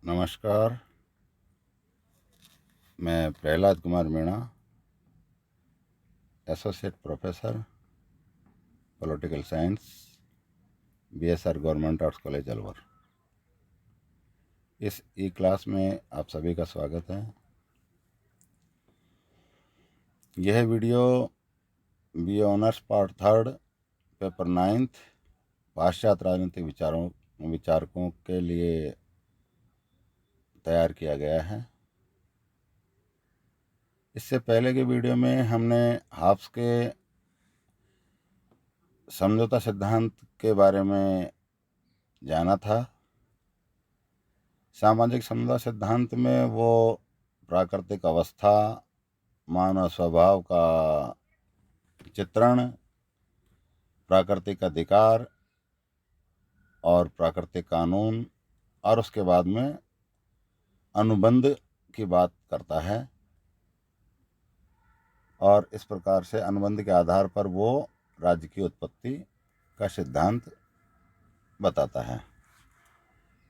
नमस्कार। मैं Prahlad Kumar Meena, associate professor political science, BSR government arts college Alwar. इस ई क्लास में आप सभी का स्वागत है। यह video B honours part 3 paper 9 पाश्चात्य राजनीतिक विचारकों के लिए तैयार किया गया है। इससे पहले के वीडियो में हमने हाब्स के समझौता सिद्धांत के बारे में जाना था। सामाजिक समझौता सिद्धांत में वो प्राकृतिक अवस्था, मानव स्वभाव का चित्रण, प्राकृतिक अधिकार और प्राकृतिक कानून और उसके बाद में अनुबंध की बात करता है। और इस प्रकार से अनुबंध के आधार पर वो राज्य की उत्पत्ति का सिद्धांत बताता है।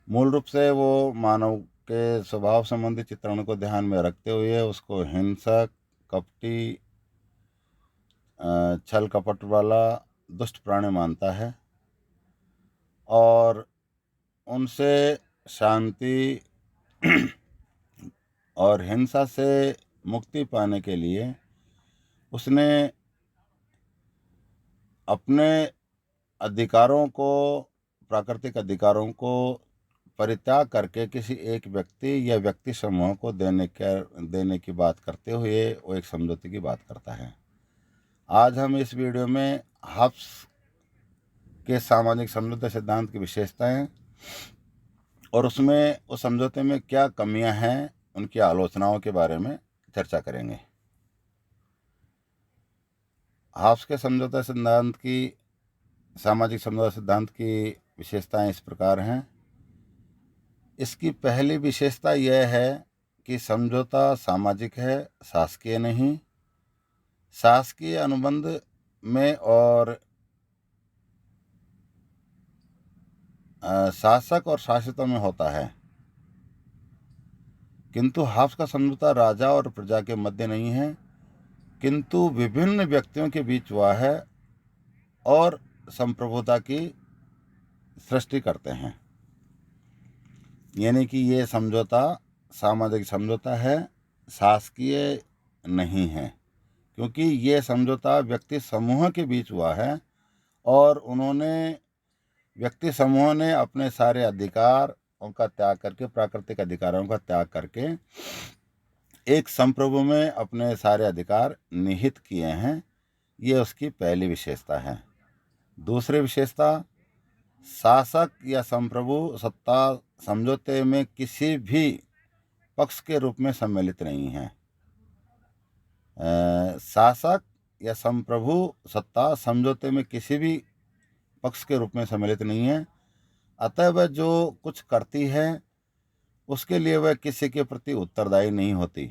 मूल रूप से वो मानव के स्वभाव संबंधी चित्रण को ध्यान में रखते हुए उसको हिंसक, कपटी, छल कपट वाला दुष्ट प्राणी मानता है और उनसे शांति और हिंसा से मुक्ति पाने के लिए उसने अपने अधिकारों को, प्राकृतिक अधिकारों को परित्याग करके किसी एक व्यक्ति या व्यक्ति समूह को देने की बात करते हुए वो एक समझौते की बात करता है। आज हम इस वीडियो में हाब्स के सामाजिक समझौता सिद्धांत की विशेषताएं और उसमें उस समझौते में क्या कमियां हैं, उनकी आलोचनाओं के बारे में चर्चा करेंगे। हाब्स के सामाजिक समझौता सिद्धांत की विशेषताएं इस प्रकार हैं। इसकी पहली विशेषता यह है कि समझौता सामाजिक है, शासकीय नहीं। शासकीय अनुबंध में और शासक और शासितों में होता है, किंतु हाब्स का समझौता राजा और प्रजा के मध्य नहीं है, किंतु विभिन्न व्यक्तियों के बीच हुआ है और संप्रभुता की सृष्टि करते हैं। यानी कि ये समझौता सामाजिक समझौता है, शासकीय नहीं है, क्योंकि ये समझौता व्यक्ति समूह के बीच हुआ है और व्यक्ति समूह ने अपने सारे अधिकार उनका त्याग करके, प्राकृतिक अधिकारों का त्याग करके एक संप्रभु में अपने सारे अधिकार निहित किए हैं। ये उसकी पहली विशेषता है। दूसरी विशेषता, शासक या संप्रभु सत्ता समझौते में किसी भी पक्ष के रूप में सम्मिलित नहीं है। शासक या संप्रभु सत्ता समझौते में किसी भी पक्ष के रूप में सम्मिलित नहीं है। अतः वह जो कुछ करती है उसके लिए वह किसी के प्रति उत्तरदायी नहीं होती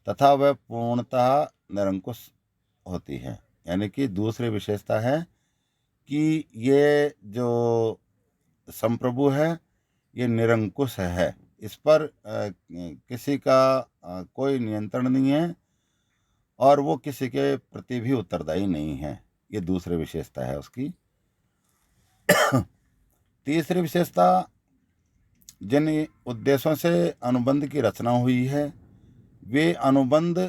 तथा वह पूर्णतः निरंकुश होती है। यानी कि दूसरी विशेषता है कि ये जो संप्रभु है ये निरंकुश है, इस पर किसी का कोई नियंत्रण नहीं है और वो किसी के प्रति भी उत्तरदायी नहीं है। ये दूसरी विशेषता है उसकी। तीसरी विशेषता, जिन उद्देश्यों से अनुबंध की रचना हुई है वे अनुबंध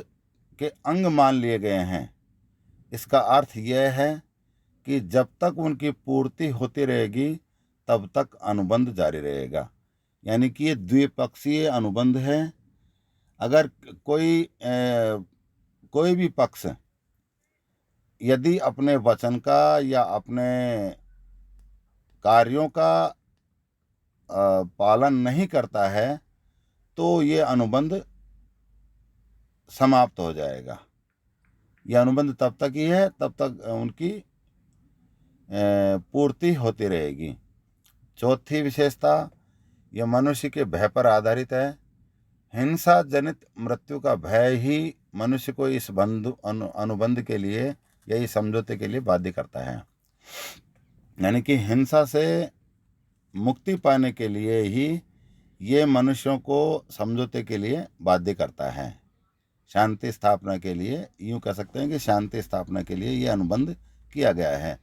के अंग मान लिए गए हैं। इसका अर्थ यह है कि जब तक उनकी पूर्ति होती रहेगी तब तक अनुबंध जारी रहेगा। यानी कि ये द्विपक्षीय अनुबंध है। अगर कोई भी पक्ष यदि अपने वचन का या अपने कार्यों का पालन नहीं करता है तो ये अनुबंध समाप्त हो जाएगा। यह अनुबंध तब तक ही है, तब तक उनकी पूर्ति होती रहेगी। चौथी विशेषता, यह मनुष्य के भय पर आधारित है। हिंसा जनित मृत्यु का भय ही मनुष्य को इस अनुबंध के लिए या इस समझौते के लिए बाध्य करता है। यानी कि हिंसा से मुक्ति पाने के लिए ही ये मनुष्यों को समझौते के लिए बाध्य करता है। शांति स्थापना के लिए, यूं कह सकते हैं कि शांति स्थापना के लिए ये अनुबंध किया गया है।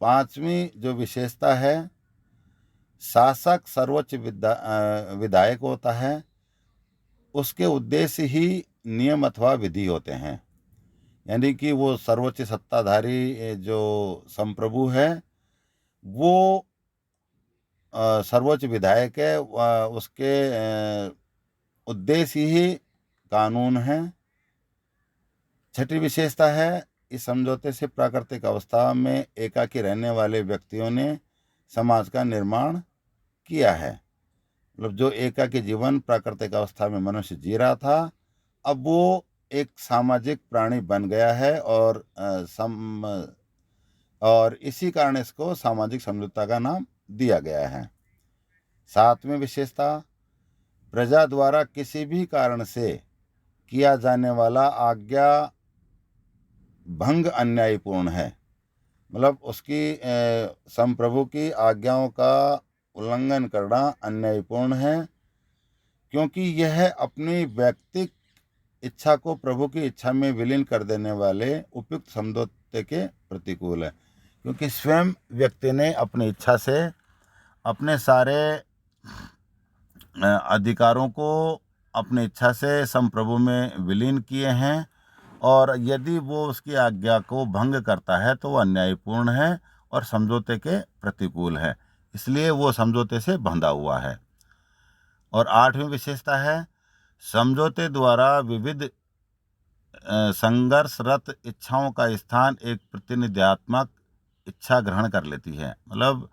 पांचवी जो विशेषता है, शासक सर्वोच्च विधायक होता है, उसके उद्देश्य ही नियम अथवा विधि होते हैं। यानी कि वो सर्वोच्च सत्ताधारी जो संप्रभु है, वो सर्वोच्च विधायक है, उसके उद्देश्य ही कानून है। छठी विशेषता है, इस समझौते से प्राकृतिक अवस्था में एकाकी रहने वाले व्यक्तियों ने समाज का निर्माण किया है। मतलब जो एकाकी जीवन प्राकृतिक अवस्था में मनुष्य जी रहा था, अब वो एक सामाजिक प्राणी बन गया है, और इसी कारण इसको सामाजिक समझौता का नाम दिया गया है। सातवीं विशेषता, प्रजा द्वारा किसी भी कारण से किया जाने वाला आज्ञा भंग अन्यायपूर्ण है। मतलब उसकी संप्रभु की आज्ञाओं का उल्लंघन करना अन्यायपूर्ण है, क्योंकि यह अपनी व्यक्तिक इच्छा को प्रभु की इच्छा में विलीन कर देने वाले उपयुक्त समझौते के प्रतिकूल है। क्योंकि स्वयं व्यक्ति ने अपनी इच्छा से अपने सारे अधिकारों को अपनी इच्छा से संप्रभु में विलीन किए हैं, और यदि वो उसकी आज्ञा को भंग करता है तो वो अन्यायपूर्ण है और समझौते के प्रतिकूल है, इसलिए वो समझौते से बंधा हुआ है। और आठवीं विशेषता है, समझौते द्वारा विविध संघर्षरत इच्छाओं का स्थान एक प्रतिनिध्यात्मक इच्छा ग्रहण कर लेती है। मतलब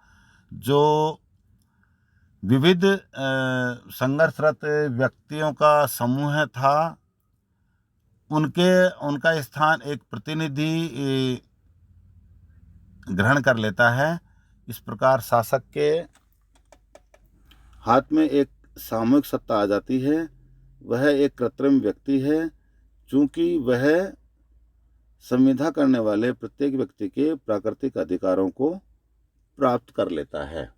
जो विविध संघर्षरत व्यक्तियों का समूह था, उनका स्थान एक प्रतिनिधि ग्रहण कर लेता है। इस प्रकार शासक के हाथ में एक सामूहिक सत्ता आ जाती है। वह एक कृत्रिम व्यक्ति है, चूंकि वह संविदा करने वाले प्रत्येक व्यक्ति के प्राकृतिक अधिकारों को प्राप्त कर लेता है।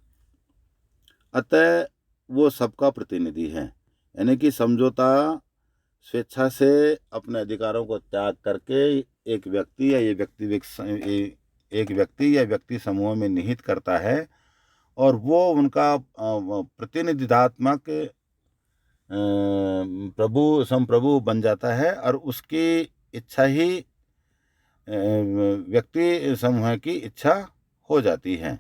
अतः वो सबका प्रतिनिधि है। यानी कि समझौता स्वेच्छा से अपने अधिकारों को त्याग करके एक व्यक्ति या व्यक्ति समूह में निहित करता है, और वो उनका प्रतिनिधित्वात्मक संप्रभु बन जाता है, और उसकी इच्छा ही व्यक्ति समूह की इच्छा हो जाती है।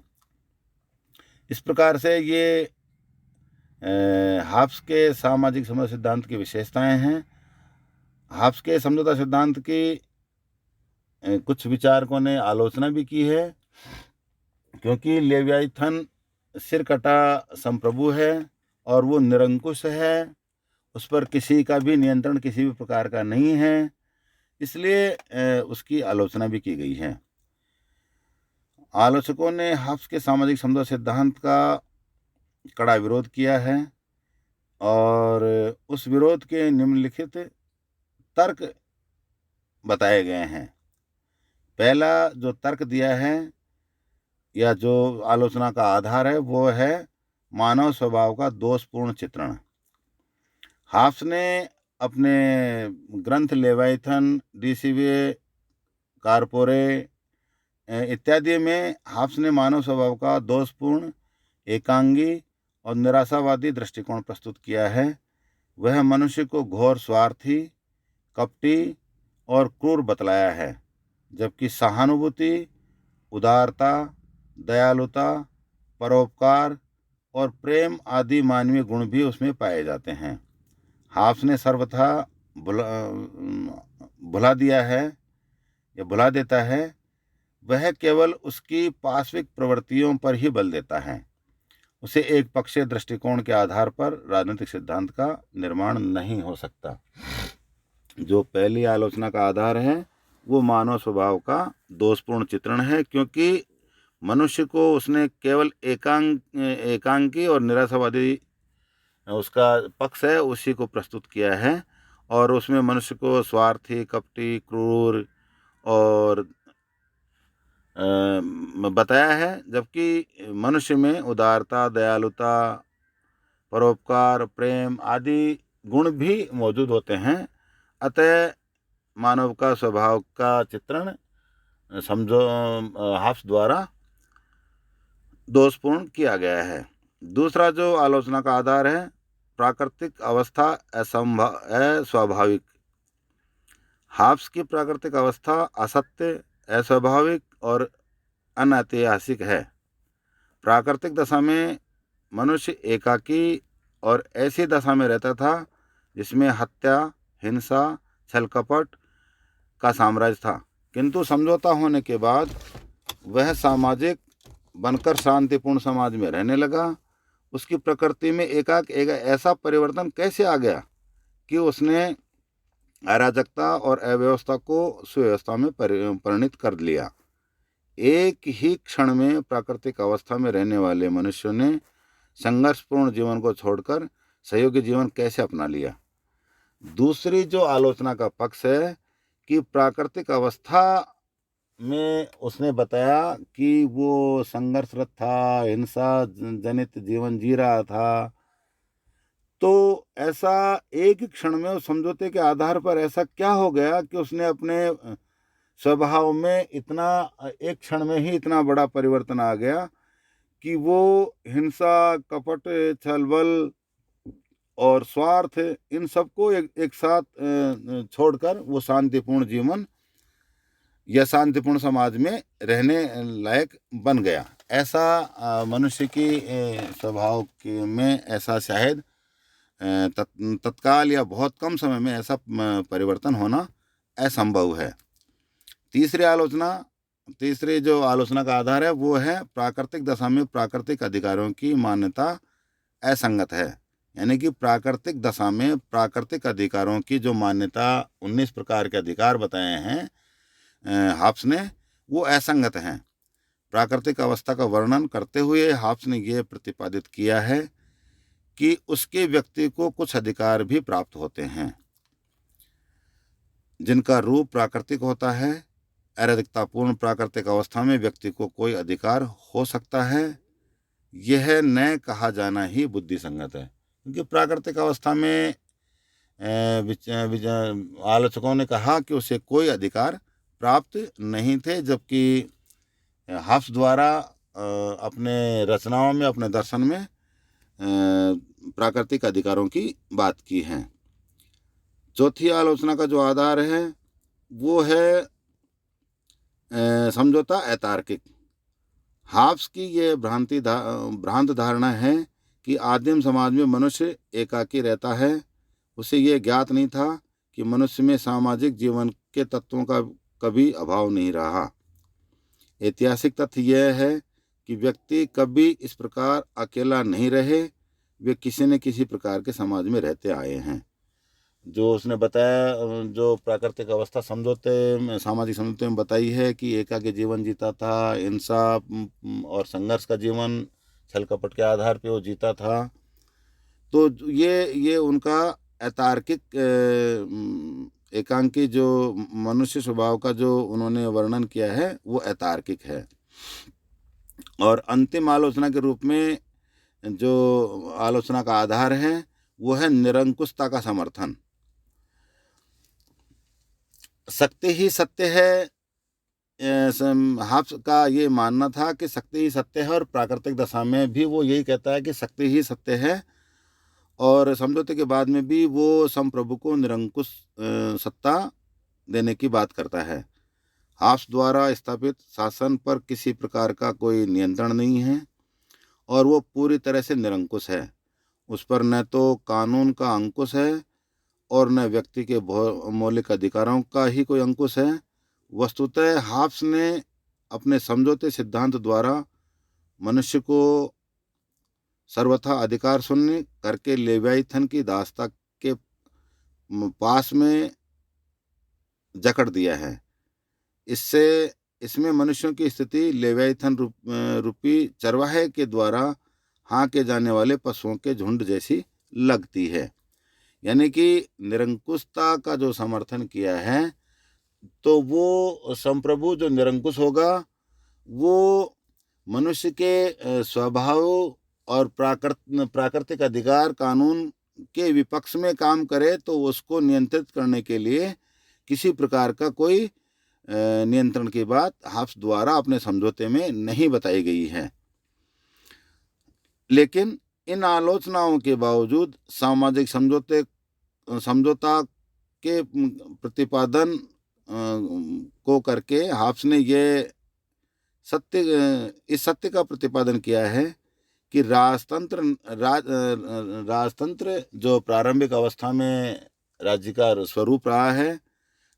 इस प्रकार से ये हाब्स के सामाजिक समझौता सिद्धांत की विशेषताएं हैं। हाब्स के समझौता सिद्धांत की कुछ विचारकों ने आलोचना भी की है, क्योंकि लेवियाथन सिरकटा संप्रभु है और वो निरंकुश है, उस पर किसी का भी नियंत्रण किसी भी प्रकार का नहीं है, इसलिए उसकी आलोचना भी की गई है। आलोचकों ने हाब्स के सामाजिक समझौता सिद्धांत का कड़ा विरोध किया है, और उस विरोध के निम्नलिखित तर्क बताए गए हैं। पहला जो तर्क दिया है या जो आलोचना का आधार है, वो है मानव स्वभाव का दोषपूर्ण चित्रण। हाब्स ने अपने ग्रंथ लेवाइथन, डीसीवे, कारपोरे इत्यादि में हाब्स ने मानव स्वभाव का दोषपूर्ण, एकांगी और निराशावादी दृष्टिकोण प्रस्तुत किया है। वह मनुष्य को घोर स्वार्थी, कपटी और क्रूर बतलाया है, जबकि सहानुभूति, उदारता, दयालुता, परोपकार और प्रेम आदि मानवीय गुण भी उसमें पाए जाते हैं। हाब्स ने सर्वथा भुला दिया है या भुला देता है, वह केवल उसकी पार्श्विक प्रवृत्तियों पर ही बल देता है। उसे एक पक्षीय दृष्टिकोण के आधार पर राजनीतिक सिद्धांत का निर्माण नहीं हो सकता। जो पहली आलोचना का आधार है वो मानव स्वभाव का दोषपूर्ण चित्रण है, क्योंकि मनुष्य को उसने केवल एकांकी और निराशावादी उसका पक्ष है उसी को प्रस्तुत किया है, और उसमें मनुष्य को स्वार्थी, कपटी, क्रूर और बताया है, जबकि मनुष्य में उदारता, दयालुता, परोपकार, प्रेम आदि गुण भी मौजूद होते हैं। अतः मानव का स्वभाव का चित्रण समझो हाफ्स द्वारा दोषपूर्ण किया गया है। दूसरा जो आलोचना का आधार है, प्राकृतिक अवस्था अस्वाभाविक। हाफ्स की प्राकृतिक अवस्था असत्य, अस्वाभाविक और अनैतिहासिक है। प्राकृतिक दशा में मनुष्य एकाकी और ऐसी दशा में रहता था जिसमें हत्या, हिंसा, छल कपट का साम्राज्य था, किंतु समझौता होने के बाद वह सामाजिक बनकर शांतिपूर्ण समाज में रहने लगा। उसकी प्रकृति में एक ऐसा परिवर्तन कैसे आ गया कि उसने अराजकता और अव्यवस्था को सुव्यवस्था में परिणित कर लिया। एक ही क्षण में प्राकृतिक अवस्था में रहने वाले मनुष्यों ने संघर्षपूर्ण जीवन को छोड़कर सहयोगी जीवन कैसे अपना लिया। दूसरी जो आलोचना का पक्ष है कि प्राकृतिक अवस्था में उसने बताया कि वो संघर्षरत था, हिंसा जनित जीवन जी रहा था, तो ऐसा एक क्षण में उस समझौते के आधार पर ऐसा क्या हो गया कि उसने अपने स्वभाव में इतना एक क्षण में ही इतना बड़ा परिवर्तन आ गया कि वो हिंसा, कपट, छलबल और स्वार्थ इन सबको एक साथ छोड़कर वो शांतिपूर्ण जीवन या शांतिपूर्ण समाज में रहने लायक बन गया। ऐसा मनुष्य की स्वभाव के में ऐसा शायद तत्काल या बहुत कम समय में ऐसा परिवर्तन होना असंभव है। तीसरी जो आलोचना का आधार है वो है प्राकृतिक दशा में प्राकृतिक अधिकारों की मान्यता असंगत है। यानी कि प्राकृतिक दशा में प्राकृतिक अधिकारों की जो मान्यता 19 प्रकार के अधिकार बताए हैं हाफ्स ने, वो असंगत हैं। प्राकृतिक अवस्था का वर्णन करते हुए हाफ्स ने यह प्रतिपादित किया है कि उसके व्यक्ति को कुछ अधिकार भी प्राप्त होते हैं जिनका रूप प्राकृतिक होता है। अराजकतापूर्ण प्राकृतिक अवस्था में व्यक्ति को कोई अधिकार हो सकता है, यह न कहा जाना ही बुद्धि संगत है। क्योंकि प्राकृतिक अवस्था में आलोचकों ने कहा कि उसे कोई अधिकार प्राप्त नहीं थे, जबकि हाफ्स द्वारा अपने रचनाओं में, अपने दर्शन में प्राकृतिक अधिकारों की बात की है। चौथी आलोचना का जो आधार है वो है समझौता अतार्किक। हाफ्स की ये भ्रांत धारणा है कि आदिम समाज में मनुष्य एकाकी रहता है। उसे ये ज्ञात नहीं था कि मनुष्य में सामाजिक जीवन के तत्वों का कभी अभाव नहीं रहा। ऐतिहासिक तथ्य यह है कि व्यक्ति कभी इस प्रकार अकेला नहीं रहे, वे किसी न किसी प्रकार के समाज में रहते आए हैं। जो उसने बताया, जो प्राकृतिक अवस्था समझौते में, सामाजिक समझौते में बताई है कि एकाकी जीवन जीता था, हिंसा और संघर्ष का जीवन, छल कपट के आधार पे वो जीता था। तो ये उनका अतार्किक एकांकी जो मनुष्य स्वभाव का जो उन्होंने वर्णन किया है वो अतार्किक है। और अंतिम आलोचना के रूप में जो आलोचना का आधार है वो है निरंकुशता का समर्थन। शक्ति ही सत्य है। हाफ्स का ये मानना था कि शक्ति ही सत्य है, और प्राकृतिक दशा में भी वो यही कहता है कि शक्ति ही सत्य है, और समझौते के बाद में भी वो संप्रभु को निरंकुश सत्ता देने की बात करता है। हाफ्स द्वारा स्थापित शासन पर किसी प्रकार का कोई नियंत्रण नहीं है और वो पूरी तरह से निरंकुश है। उस पर न तो कानून का अंकुश है और न व्यक्ति के मौलिक अधिकारों का ही कोई अंकुश है। वस्तुतः हाफ्स ने अपने समझौते सिद्धांत द्वारा मनुष्य को सर्वथा अधिकार शून्य करके लेवियाथन की दासता के पास में जकड़ दिया है। इसमें मनुष्यों की स्थिति लेवियाथन रूपी चरवाहे के द्वारा हाँके जाने वाले पशुओं के झुंड जैसी लगती है। यानी कि निरंकुशता का जो समर्थन किया है, तो वो संप्रभु जो निरंकुश होगा वो मनुष्य के स्वभाव और प्राकृतिक अधिकार कानून के विपक्ष में काम करे तो उसको नियंत्रित करने के लिए किसी प्रकार का कोई नियंत्रण की बात हाफ्स द्वारा अपने समझौते में नहीं बताई गई है। लेकिन इन आलोचनाओं के बावजूद सामाजिक समझौता के प्रतिपादन को करके हाफ्स ने इस सत्य का प्रतिपादन किया है कि राजतंत्र जो प्रारंभिक अवस्था में राज्य का स्वरूप रहा है,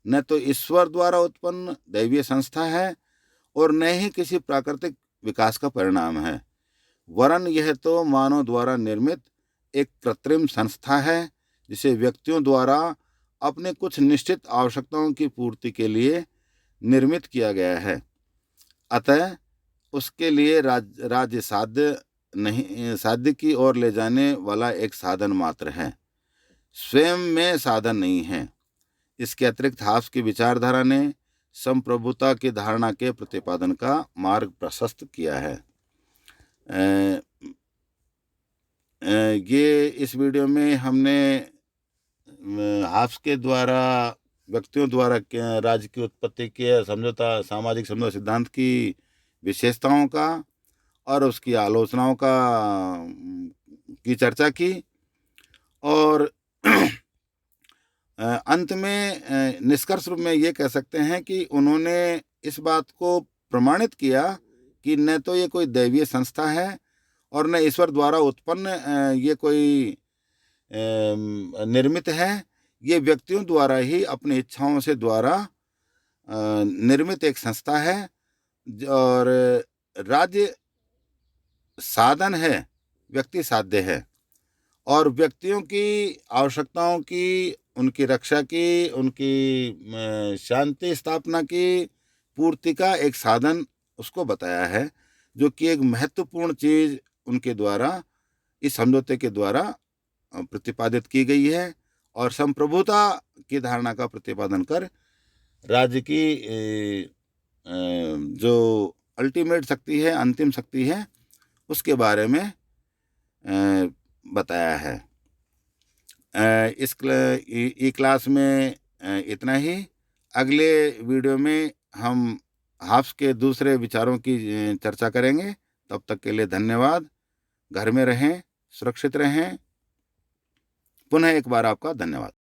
न तो ईश्वर द्वारा उत्पन्न दैवीय संस्था है और न ही किसी प्राकृतिक विकास का परिणाम है, वरन यह तो मानव द्वारा निर्मित एक कृत्रिम संस्था है जिसे व्यक्तियों द्वारा अपने कुछ निश्चित आवश्यकताओं की पूर्ति के लिए निर्मित किया गया है। अतः उसके लिए राज्य साध्य की ओर ले जाने वाला एक साधन मात्र है, स्वयं में साधन नहीं है। इसके अतिरिक्त हाफ्स की विचारधारा ने संप्रभुता की धारणा के प्रतिपादन का मार्ग प्रशस्त किया है। ये इस वीडियो में हमने हाफ्स के द्वारा व्यक्तियों द्वारा राज्य की उत्पत्ति के सामाजिक समझौता सिद्धांत की विशेषताओं का और उसकी आलोचनाओं की चर्चा की और अंत में निष्कर्ष रूप में ये कह सकते हैं कि उन्होंने इस बात को प्रमाणित किया कि न तो ये कोई दैवीय संस्था है और न ईश्वर द्वारा उत्पन्न ये कोई निर्मित है, ये व्यक्तियों द्वारा ही अपनी इच्छाओं से द्वारा निर्मित एक संस्था है और राज्य साधन है, व्यक्ति साध्य है और व्यक्तियों की आवश्यकताओं की, उनकी रक्षा की, उनकी शांति स्थापना की पूर्ति का एक साधन उसको बताया है, जो कि एक महत्वपूर्ण चीज उनके द्वारा इस समझौते के द्वारा प्रतिपादित की गई है और संप्रभुता की धारणा का प्रतिपादन कर राज्य की जो अल्टीमेट शक्ति है, अंतिम शक्ति है, उसके बारे में बताया है। इस क्लास में इतना ही। अगले वीडियो में हम हाफ्स के दूसरे विचारों की चर्चा करेंगे। तब तक के लिए धन्यवाद। घर में रहें, सुरक्षित रहें। पुनः एक बार आपका धन्यवाद।